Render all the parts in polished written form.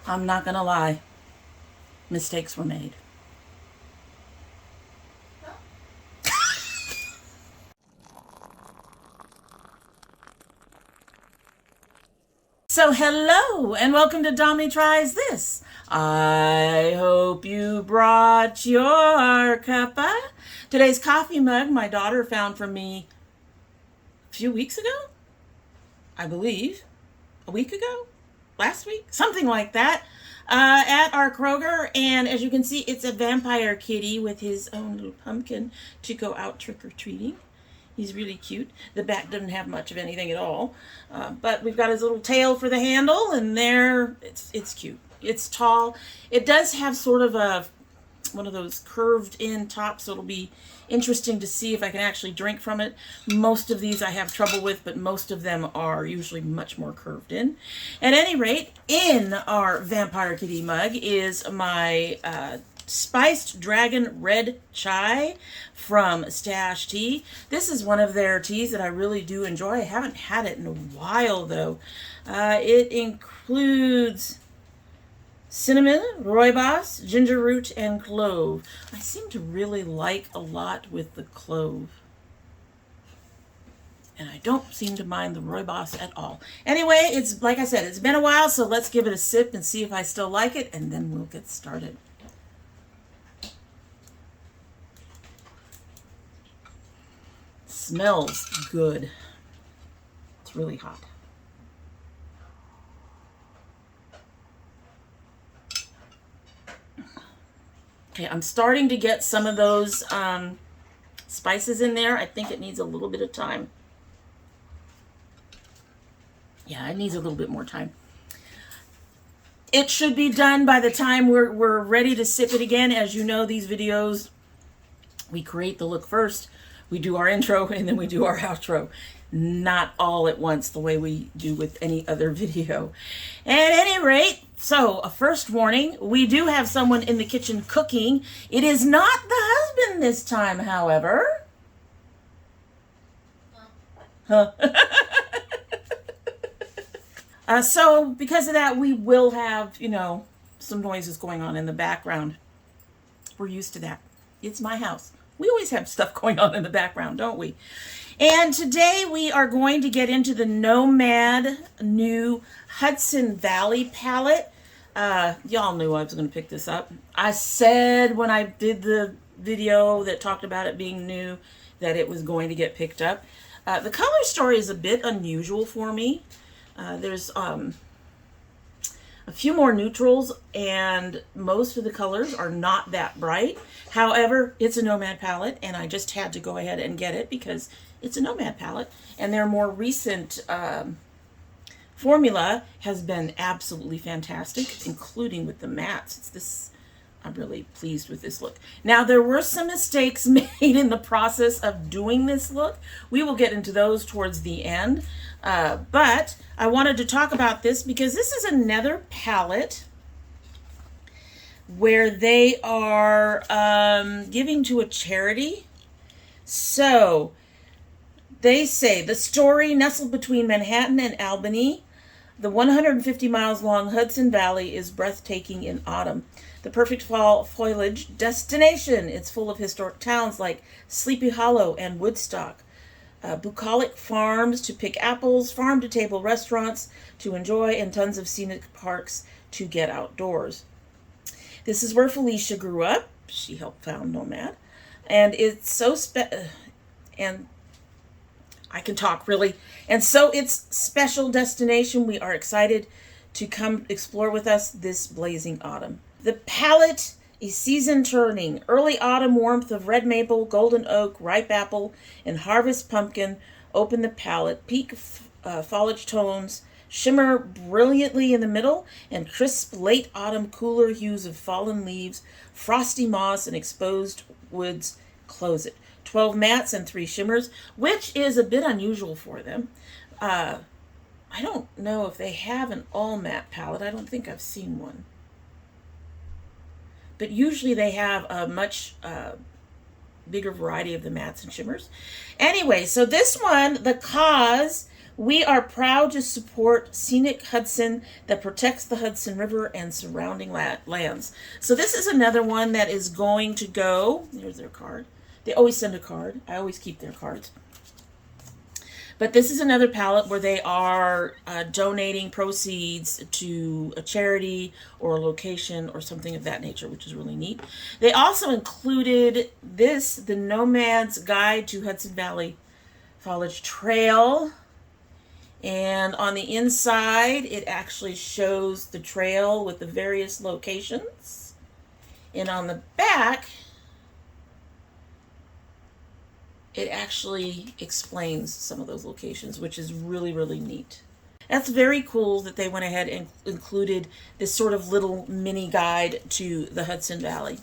I'm not gonna lie, mistakes were made. So hello and welcome to domytriesthis. I hope you brought your cuppa. Today's coffee mug my daughter found for me a few weeks ago, I believe. A week ago? Last week? Something like that. At our Kroger, and as you can see, it's a vampire kitty with his own little pumpkin to go out trick-or-treating. He's really cute. The back doesn't have much of anything at all, but we've got his little tail for the handle, and there, it's cute. It's tall. It does have sort of one of those curved in tops, so it'll be interesting to see if I can actually drink from it. Most of these I have trouble with, but most of them are usually much more curved in. At any rate, in our Vampire Kitty mug is my Spiced Dragon Red Chai from Stash Tea. This is one of their teas that I really do enjoy. I haven't had it in a while, though. It includes cinnamon, rooibos, ginger root, and clove. I seem to really like a lot with the clove. And I don't seem to mind the rooibos at all. Anyway, it's like I said, it's been a while, so let's give it a sip and see if I still like it, and then we'll get started. Smells good. It's really hot. Okay, I'm starting to get some of those spices in there. I think it needs a little bit of time. Yeah, it needs a little bit more time. It should be done by the time we're ready to sip it again. As you know, these videos, we create the look first. We do our intro and then we do our outro. Not all at once the way we do with any other video. At any rate, so a first warning, we do have someone in the kitchen cooking. It is not the husband this time, however. Huh. So because of that, we will have, some noises going on in the background. We're used to that. It's my house. We always have stuff going on in the background, don't we? And today we are going to get into the Nomad new Hudson Valley palette. Y'all knew I was going to pick this up. I said when I did the video that talked about it being new that it was going to get picked up. The color story is a bit unusual for me. There's a few more neutrals, and most of the colors are not that bright. However, it's a Nomad palette, and I just had to go ahead and get it because it's a Nomad palette, and their more recent formula has been absolutely fantastic, including with the mattes. I'm really pleased with this look. Now, there were some mistakes made in the process of doing this look. We will get into those towards the end. But I wanted to talk about this because this is another palette where they are giving to a charity. So they say the story nestled between Manhattan and Albany. The 150 miles long Hudson Valley is breathtaking in autumn. The perfect fall foliage destination. It's full of historic towns like Sleepy Hollow and Woodstock. Bucolic farms to pick apples, farm-to-table restaurants to enjoy, and tons of scenic parks to get outdoors. This is where Felicia grew up. She helped found Nomad. And it's so and I can talk really. And so it's special destination. We are excited to come explore with us this blazing autumn. The palette is season turning. Early autumn warmth of red maple, golden oak, ripe apple, and harvest pumpkin open the palette. Peak foliage tones shimmer brilliantly in the middle, and crisp late autumn cooler hues of fallen leaves, frosty moss, and exposed woods close it. 12 mattes and 3 shimmers, which is a bit unusual for them. I don't know if they have an all matte palette. I don't think I've seen one. But usually they have a much bigger variety of the mattes and shimmers. Anyway, so this one, the cause We are proud to support scenic Hudson that protects the Hudson River and surrounding lands. So this is another one that is going to go, here's their card. They always send a card. I always keep their cards. But this is another palette where they are donating proceeds to a charity or a location or something of that nature, which is really neat. They also included this, the Nomad's Guide to Hudson Valley Foliage Trail. And on the inside, it actually shows the trail with the various locations. And on the back, it actually explains some of those locations, which is really, really neat. That's very cool that they went ahead and included this sort of little mini guide to the Hudson Valley.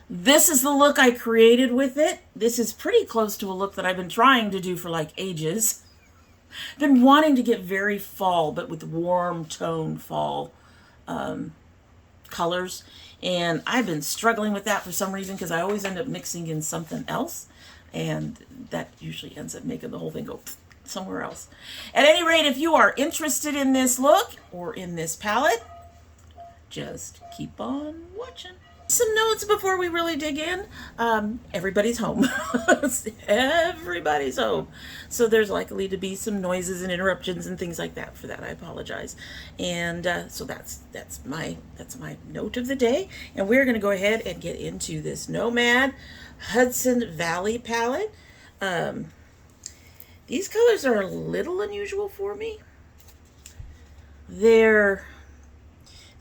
This is the look I created with it. This is pretty close to a look that I've been trying to do for like ages. Been wanting to get very fall, but with warm tone fall colors. And I've been struggling with that for some reason because I always end up mixing in something else. And that usually ends up making the whole thing go somewhere else. At any rate, if you are interested in this look or in this palette, just keep on watching. Some notes before we really dig in. Everybody's home. Everybody's home. So there's likely to be some noises and interruptions and things like that. For that, I apologize. And so that's my note of the day. And we're going to go ahead and get into this Nomad Hudson Valley palette. These colors are a little unusual for me. There's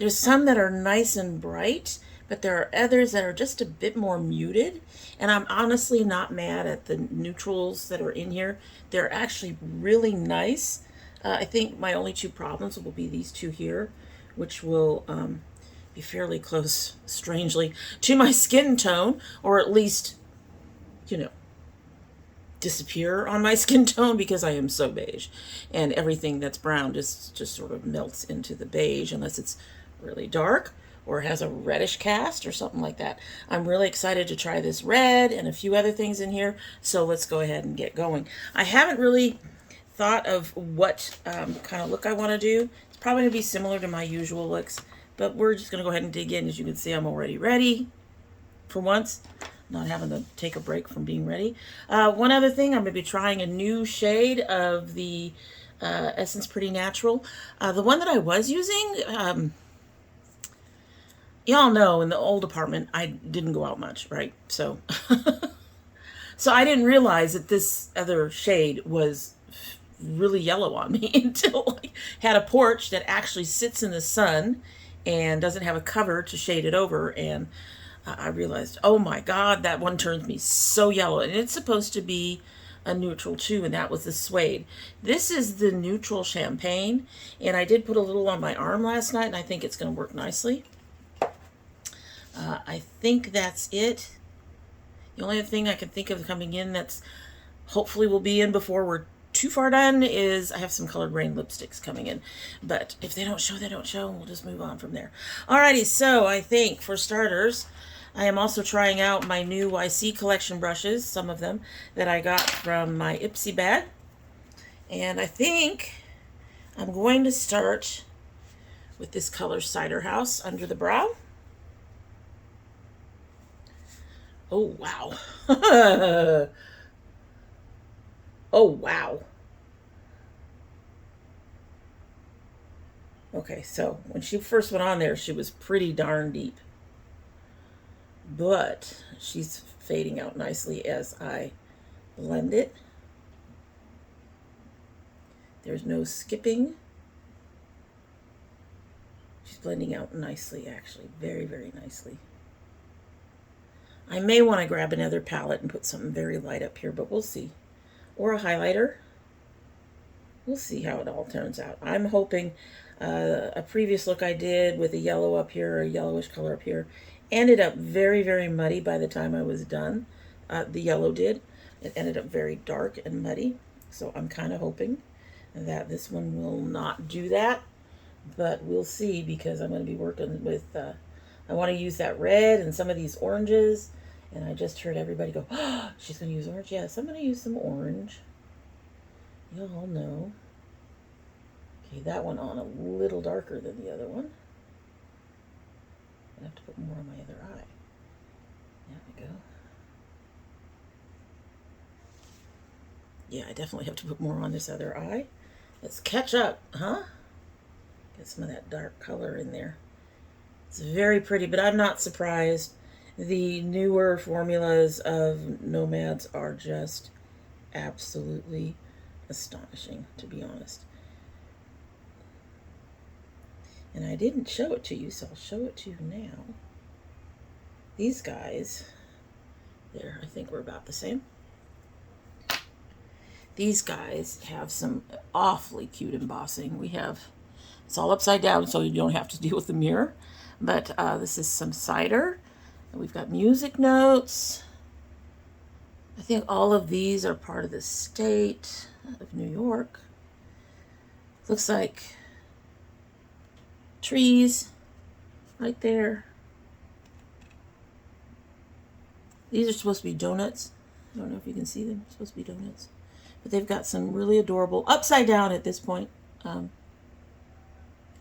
some that are nice and bright, but there are others that are just a bit more muted. And I'm honestly not mad at the neutrals that are in here. They're actually really nice. I think my only two problems will be these two here, which will be fairly close, strangely, to my skin tone, or at least, you know, disappear on my skin tone because I am so beige. And everything that's brown just sort of melts into the beige unless it's really dark or has a reddish cast or something like that. I'm really excited to try this red and a few other things in here, so let's go ahead and get going. I haven't really thought of what kind of look I want to do. It's probably going to be similar to my usual looks, but we're just going to go ahead and dig in. As you can see, I'm already ready for once, not having to take a break from being ready. One other thing, I'm going to be trying a new shade of the Essence Pretty Natural. The one that I was using, y'all know in the old apartment, I didn't go out much, right? So, so I didn't realize that this other shade was really yellow on me until I had a porch that actually sits in the sun and doesn't have a cover to shade it over. And I realized, oh my God, that one turns me so yellow. And it's supposed to be a neutral too, and that was the suede. This is the neutral champagne, and I did put a little on my arm last night, and I think it's going to work nicely. I think that's it. The only other thing I can think of coming in that's hopefully will be in before we're too far done is I have some Colored Rain lipsticks coming in. But if they don't show, they don't show, and we'll just move on from there. Alrighty, so I think for starters, I am also trying out my new YC collection brushes, some of them that I got from my Ipsy bag. And I think I'm going to start with this color Cider House under the brow. Oh, wow. Oh, wow. Okay, so when she first went on there, she was pretty darn deep. But she's fading out nicely as I blend it. There's no skipping. She's blending out nicely, actually. Very, very nicely. I may want to grab another palette and put something very light up here, but we'll see. Or a highlighter. We'll see how it all turns out. I'm hoping a previous look I did with a yellow up here, a yellowish color up here, ended up very, very muddy by the time I was done. The yellow did. It ended up very dark and muddy. So I'm kind of hoping that this one will not do that. But we'll see, because I'm going to be working with, I want to use that red and some of these oranges. And I just heard everybody go, oh, she's going to use orange. Yes, I'm going to use some orange. y'all know. Okay, that one on a little darker than the other one. I have to put more on my other eye. There we go. Yeah, I definitely have to put more on this other eye. Let's catch up, huh? Get some of that dark color in there. It's very pretty, but I'm not surprised. The newer formulas of Nomads are just absolutely astonishing, to be honest. And I didn't show it to you, so I'll show it to you now. These guys, there, I think we're about the same. These guys have some awfully cute embossing. We have, it's all upside down, so you don't have to deal with the mirror. But this is some cider. We've got music notes. I think all of these are part of the state of New York. Looks like trees right there. These are supposed to be donuts. I don't know if you can see them. It's supposed to be donuts. But they've got some really adorable, upside down at this point,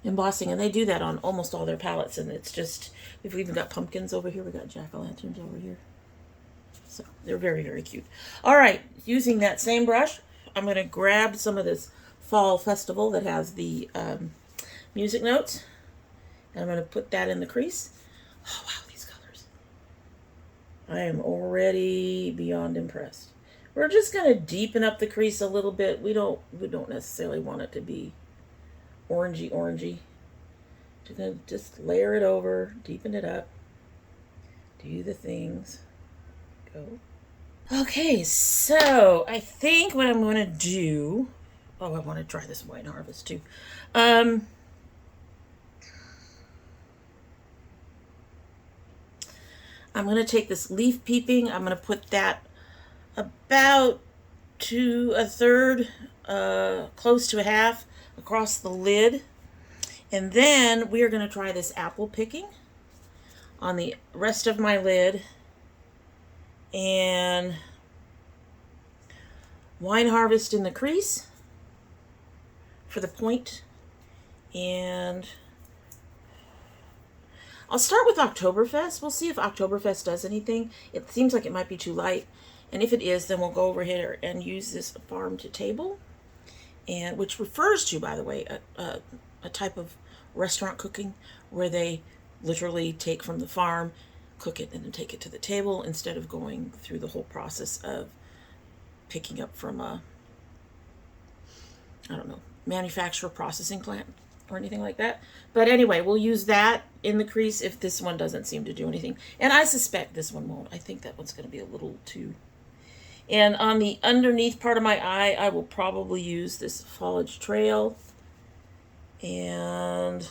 embossing. And they do that on almost all their palettes. And it's just, we've even got pumpkins over here. We've got jack-o'-lanterns over here. So they're very, very cute. All right, using that same brush, I'm going to grab some of this Fall Festival that has the music notes. And I'm going to put that in the crease. Oh, wow, these colors. I am already beyond impressed. We're just going to deepen up the crease a little bit. We don't necessarily want it to be orangey. Just layer it over, deepen it up, do the things. Go. Okay, so I think what I'm going to do, oh, I want to try this White Harvest too. I'm going to take this leaf peeping. I'm going to put that about to a third, close to a half across the lid. And then we are going to try this apple picking on the rest of my lid. And Wine Harvest in the crease for the point. And I'll start with Oktoberfest. We'll see if Oktoberfest does anything. It seems like it might be too light. And if it is, then we'll go over here and use this farm to table. And which refers to, by the way, a type of restaurant cooking where they literally take from the farm, cook it, and then take it to the table instead of going through the whole process of picking up from a, I don't know, manufacturer processing plant or anything like that. But anyway, we'll use that in the crease if this one doesn't seem to do anything. And I suspect this one won't. I think that one's going to be a little too. And on the underneath part of my eye, I will probably use this Foliage Trail. And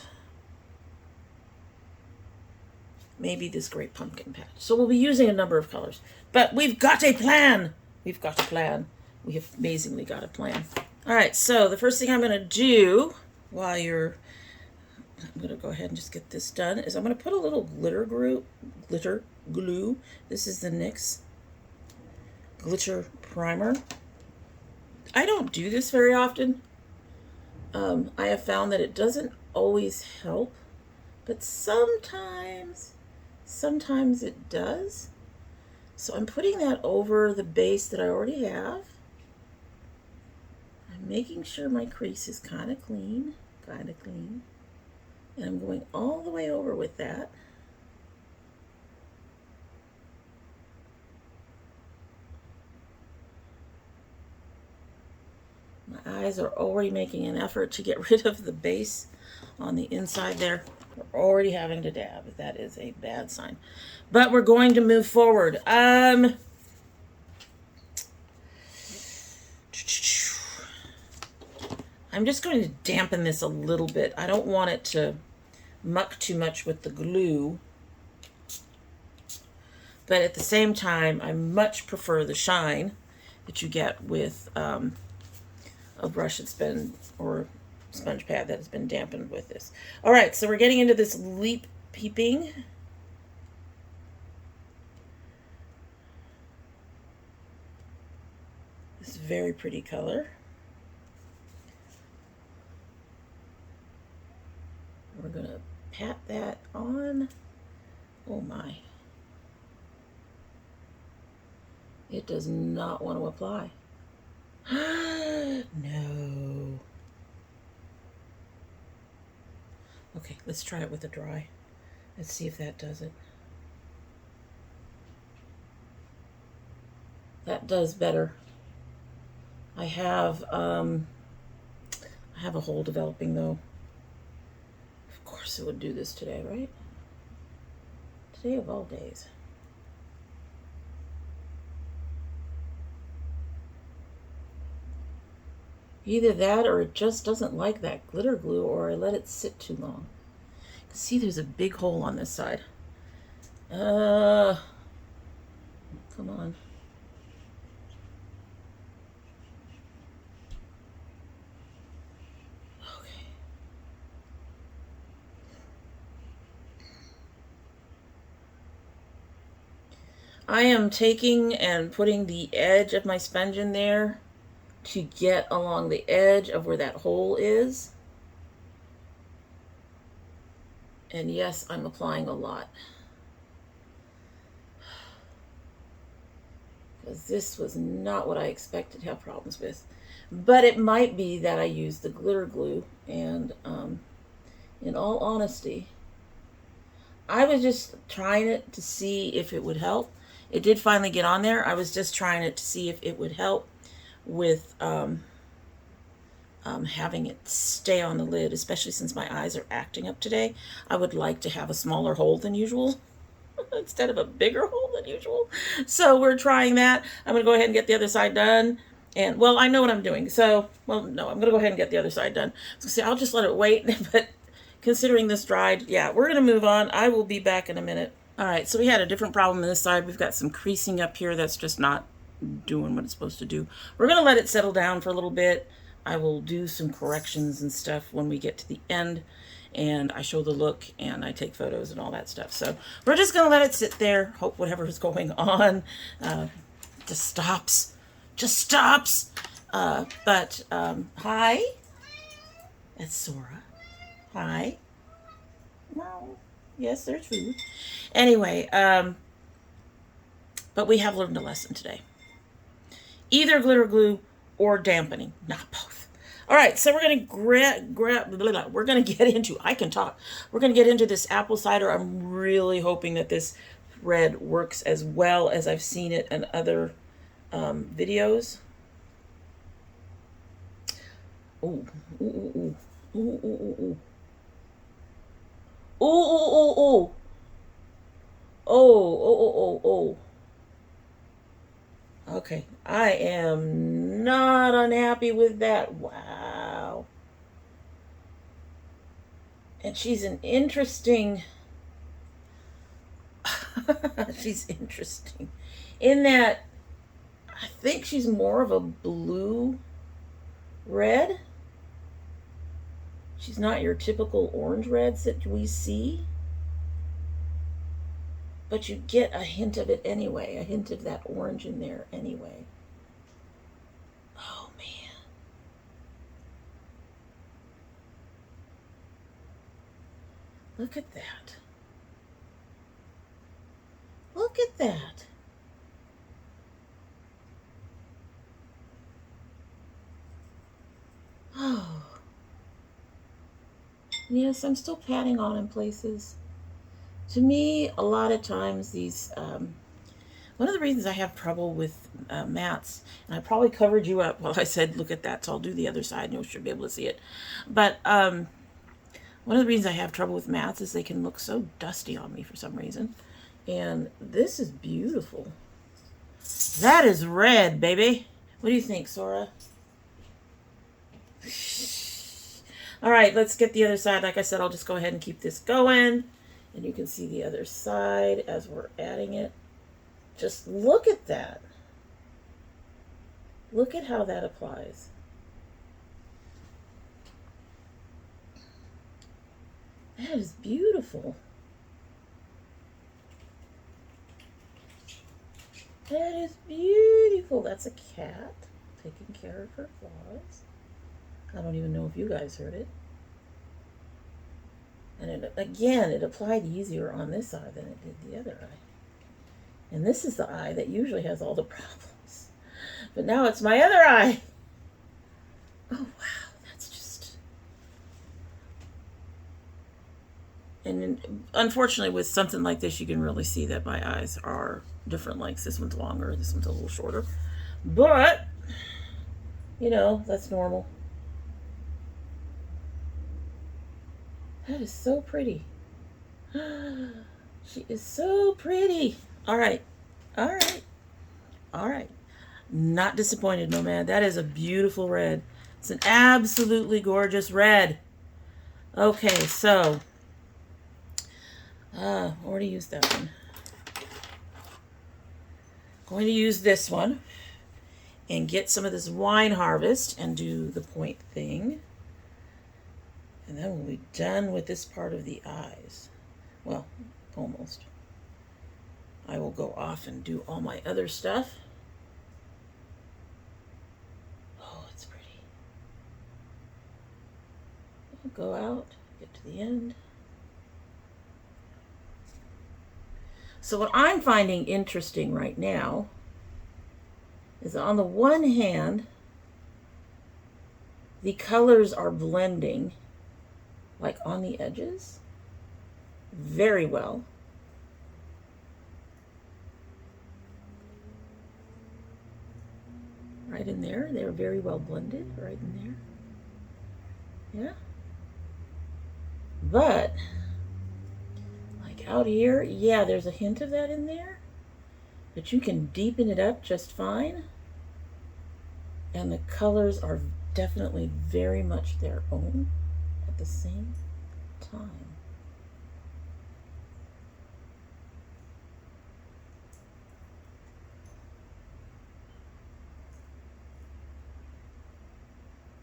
maybe this Great Pumpkin Patch. So we'll be using a number of colors. But we've got a plan. We've got a plan. We have amazingly got a plan. All right, so the first thing I'm going to do while I'm going to go ahead and just get this done, is I'm going to put a little glitter glue. This is the NYX Glitter Primer. I don't do this very often. I have found that it doesn't always help, but sometimes it does. So I'm putting that over the base that I already have. I'm making sure my crease is kind of clean. And I'm going all the way over with that. My eyes are already making an effort to get rid of the base on the inside there. We're already having to dab. That is a bad sign. But we're going to move forward. I'm just going to dampen this a little bit. I don't want it to muck too much with the glue. But at the same time, I much prefer the shine that you get with a brush that's been, or sponge pad that has been dampened with this. All right, so we're getting into this leaf peeping. This very pretty color. we're gonna pat that on. Oh my. It does not want to apply. No. Okay, let's try it with a dry. Let's see if that does it. That does better. I have a hole developing though. Of course it would do this today, right? Today of all days. Either that or it just doesn't like that glitter glue, or I let it sit too long. See, there's a big hole on this side. Come on. Okay. I am taking and putting the edge of my sponge in there to get along the edge of where that hole is. And yes, I'm applying a lot. Because this was not what I expected to have problems with. But it might be that I used the glitter glue. And in all honesty, I was just trying it to see if it would help. It did finally get on there. I was just trying it to see if it would help with having it stay on the lid, especially since my eyes are acting up today. I would like to have a smaller hole than usual instead of a bigger hole than usual. So we're trying that. I'm going to go ahead and get the other side done. And, well, I know what I'm doing. So, well, no, I'm going to go ahead and get the other side done. So, see, I'll just let it wait. But considering this dried, yeah, we're going to move on. I will be back in a minute. All right, so we had a different problem on this side. We've got some creasing up here that's just not doing what it's supposed to do. We're going to let it settle down for a little bit. I will do some corrections and stuff when we get to the end, and I show the look and I take photos and all that stuff. So we're just going to let it sit there, hope whatever is going on just stops. Hi, that's Sora. Hi. No. Yes, there's food. Anyway, but we have learned a lesson today. Either glitter glue or dampening, not both. All right, so we're going to we're going to get into, I can talk. We're going to get into this apple cider. I'm really hoping that this red works as well as I've seen it in other videos. Ooh, ooh, ooh, ooh, ooh, ooh, ooh. Ooh, ooh, ooh, ooh. Oh. Okay, I am not unhappy with that. Wow. And she's an interesting... she's interesting. In that, I think she's more of a blue red. She's not your typical orange reds that we see. But you get a hint of it anyway, a hint of that orange in there anyway. Oh, man. Look at that. Look at that. Oh. Yes, I'm still patting on in places. To me, a lot of times these, one of the reasons I have trouble with mattes, and I probably covered you up while I said, look at that, so I'll do the other side and you should be able to see it. But one of the reasons I have trouble with mattes is they can look so dusty on me for some reason. And this is beautiful. That is red, baby. What do you think, Sora? All right, let's get the other side. Like I said, I'll just go ahead and keep this going. And you can see the other side as we're adding it. Just look at that. Look at how that applies. That is beautiful. That is beautiful. That's a cat taking care of her claws. I don't even know if you guys heard it. I don't even know if you guys heard it. But, oh, look at that. Look at how that applies. That is beautiful. That is beautiful. That's a cat taking care of her claws. I don't even know if you guys heard it. I don't even know if you guys heard it. But, oh, look at that. Look at how that applies. That is beautiful. That's a cat taking care of her claws. And it, again, it applied easier on this eye than it did the other eye. And this is the eye that usually has all the problems. But now it's my other eye. Oh, wow. That's just... And unfortunately, with something like this, you can really see that my eyes are different lengths. This one's longer. This one's a little shorter. But, you know, that's normal. That is so pretty. She is so pretty. All right. All right. All right. Not disappointed, Nomad. That is a beautiful red. It's an absolutely gorgeous red. Okay, so already used that one. Going to use this one and get some of this Wine Harvest and do the point thing. And then we'll be done with this part of the eyes. Well, almost. I will go off and do all my other stuff. Oh, it's pretty. I'll go out, get to the end. So what I'm finding interesting right now is on the one hand, the colors are blending like on the edges very well. Right in there, they're very well blended right in there. Yeah. But like out here, yeah, there's a hint of that in there, but you can deepen it up just fine. And the colors are definitely very much their own at the same time.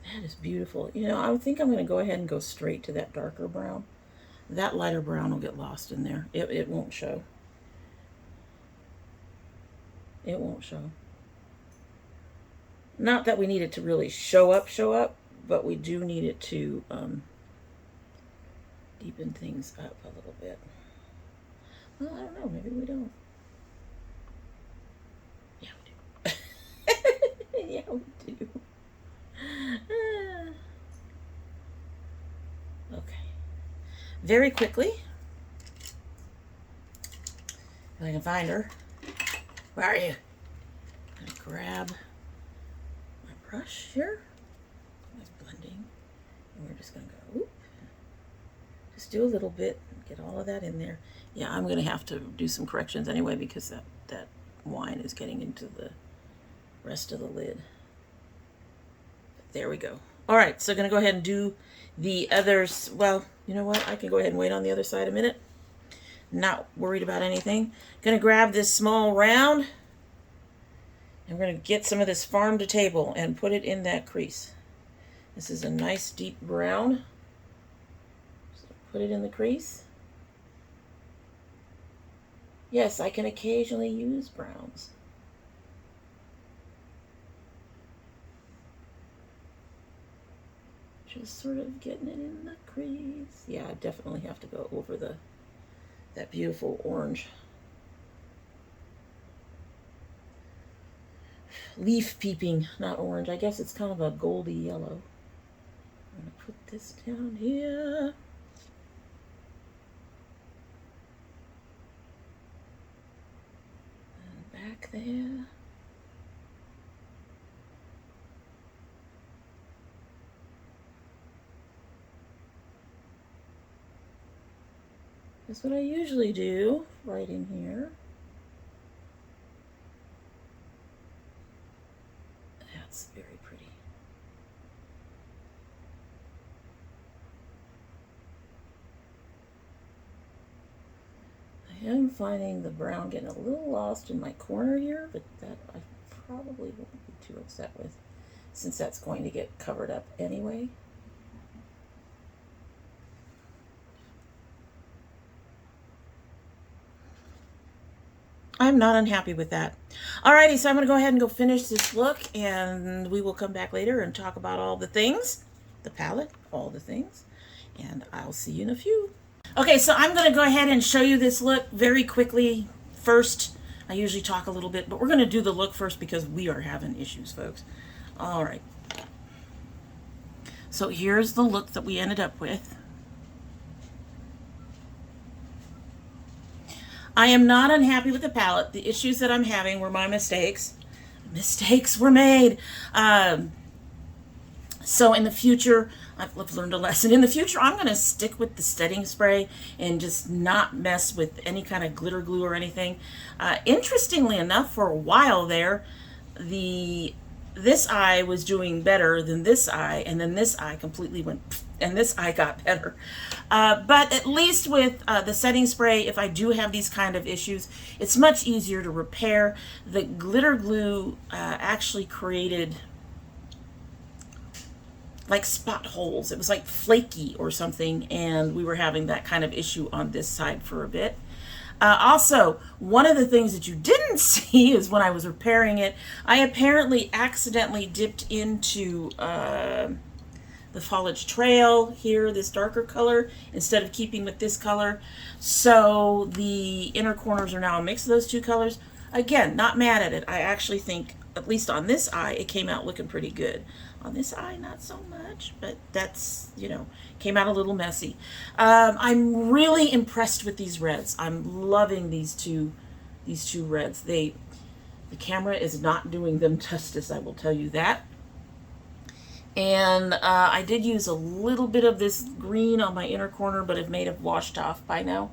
That is beautiful. You know, I think I'm going to go ahead and go straight to that darker brown. That lighter brown will get lost in there. It won't show. It won't show. Not that we need it to really show up, but we do need it to deepen things up a little bit. Well, I don't know. Maybe we don't. Yeah, we do. Yeah, we do. Okay. Very quickly, if I can find her. Where are you? I'm gonna grab my brush here, my blending, and we're just gonna go, whoop, just do a little bit, get all of that in there. Yeah, I'm gonna have to do some corrections anyway because that wine is getting into the rest of the lid. But there we go. All right, so gonna go ahead and do the others. Well, you know what? I can go ahead and wait on the other side a minute. Not worried about anything. Gonna grab this small round. And we're gonna get some of this farm to table and put it in that crease. This is a nice deep brown. So put it in the crease. Yes, I can occasionally use browns. Just sort of getting it in the crease. Yeah, I definitely have to go over that beautiful orange. Leaf peeping, not orange. I guess it's kind of a goldy yellow. I'm going to put this down here. And back there. That's what I usually do, right in here. That's very pretty. I am finding the brown getting a little lost in my corner here, but that I probably won't be too upset with, since that's going to get covered up anyway. I'm not unhappy with that. Alrighty, so I'm going to go ahead and go finish this look, and we will come back later and talk about all the things, the palette, all the things, and I'll see you in a few. Okay, so I'm going to go ahead and show you this look very quickly first. I usually talk a little bit, but we're going to do the look first because we are having issues, folks. All right. So here's the look that we ended up with. I am not unhappy with the palette. The issues that I'm having were my mistakes. Mistakes were made. So in the future, I've learned a lesson. In the future, I'm going to stick with the setting spray and just not mess with any kind of glitter glue or anything. Interestingly enough, for a while there, this eye was doing better than this eye, and then this eye completely went, and this eye got better. But at least with the setting spray, if I do have these kind of issues, it's much easier to repair. The glitter glue actually created like spot holes. It was like flaky or something, and we were having that kind of issue on this side for a bit. Also, one of the things that you didn't see is when I was repairing it, I apparently accidentally dipped into the Foliage Trail here, this darker color, instead of keeping with this color. So the inner corners are now a mix of those two colors. Again, not mad at it. I actually think, at least on this eye, it came out looking pretty good. On this eye, not so much, but that's, you know, came out a little messy. I'm really impressed with these reds. I'm loving these two reds. The camera is not doing them justice, I will tell you that. And I did use a little bit of this green on my inner corner, but it may have washed out by now.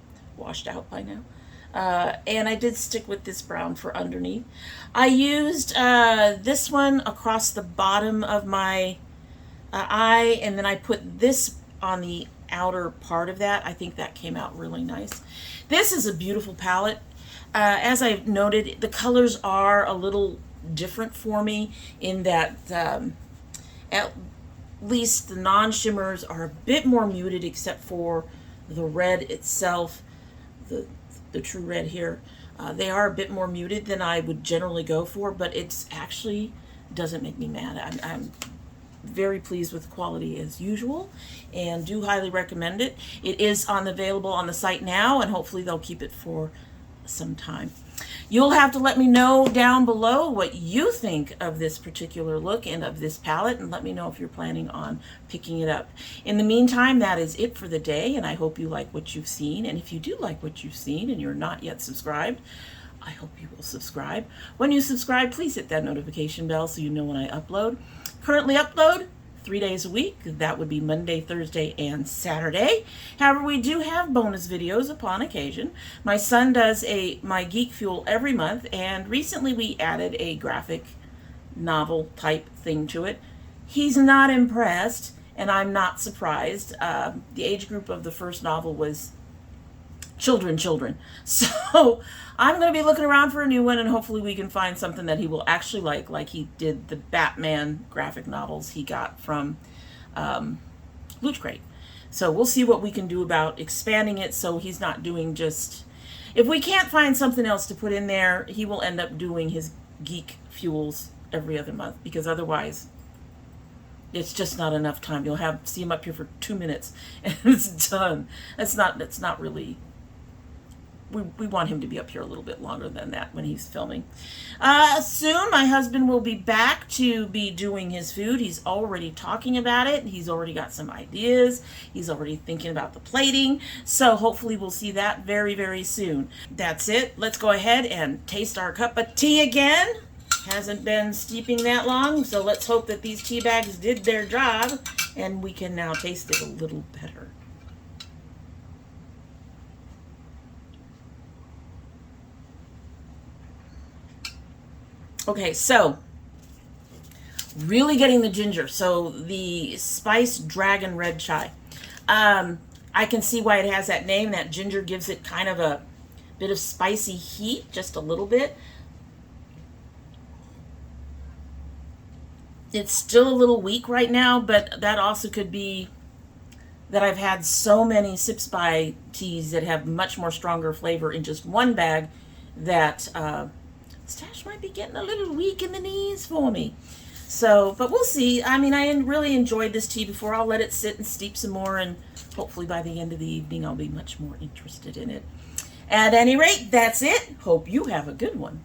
And I did stick with this brown for underneath. I used this one across the bottom of my eye, and then I put this on the outer part of that. I think that came out really nice. This is a beautiful palette. As I've noted, the colors are a little different for me in that at least the non-shimmers are a bit more muted, except for the red itself, the true red here. They are a bit more muted than I would generally go for, but it's actually doesn't make me mad. I'm very pleased with the quality as usual, and do highly recommend it. It is available on the site now, and hopefully they'll keep it for some time. You'll have to let me know down below what you think of this particular look and of this palette, and let me know if you're planning on picking it up. In the meantime, that is it for the day, and I hope you like what you've seen. And if you do like what you've seen and you're not yet subscribed, I hope you will subscribe. When you subscribe, please hit that notification bell so you know when I upload. Currently upload 3 days a week. That would be Monday, Thursday, and Saturday. However, we do have bonus videos upon occasion. My son does my Geek Fuel every month, and recently we added a graphic novel type thing to it. He's not impressed, and I'm not surprised. The age group of the first novel was children. So I'm going to be looking around for a new one, and hopefully we can find something that he will actually like he did the Batman graphic novels he got from Loot Crate. So we'll see what we can do about expanding it so he's not doing just... If we can't find something else to put in there, he will end up doing his Geek Fuels every other month, because otherwise it's just not enough time. You'll see him up here for 2 minutes and it's done. That's not really... We want him to be up here a little bit longer than that when he's filming. Soon my husband will be back to be doing his food. He's already talking about it. He's already got some ideas. He's already thinking about the plating. So hopefully we'll see that very, very soon. That's it. Let's go ahead and taste our cup of tea again. Hasn't been steeping that long, so let's hope that these tea bags did their job and we can now taste it a little better. Okay, so really getting the ginger. So the Spice Dragon Red Chai. I can see why it has that name. That ginger gives it kind of a bit of spicy heat, just a little bit. It's still a little weak right now, but that also could be that I've had so many Sips by teas that have much more stronger flavor in just one bag that stash might be getting a little weak in the knees for me. So, but we'll see. I mean, I really enjoyed this tea before. I'll let it sit and steep some more, and Hopefully by the end of the evening, I'll be much more interested in it. At any rate, that's it. Hope you have a good one.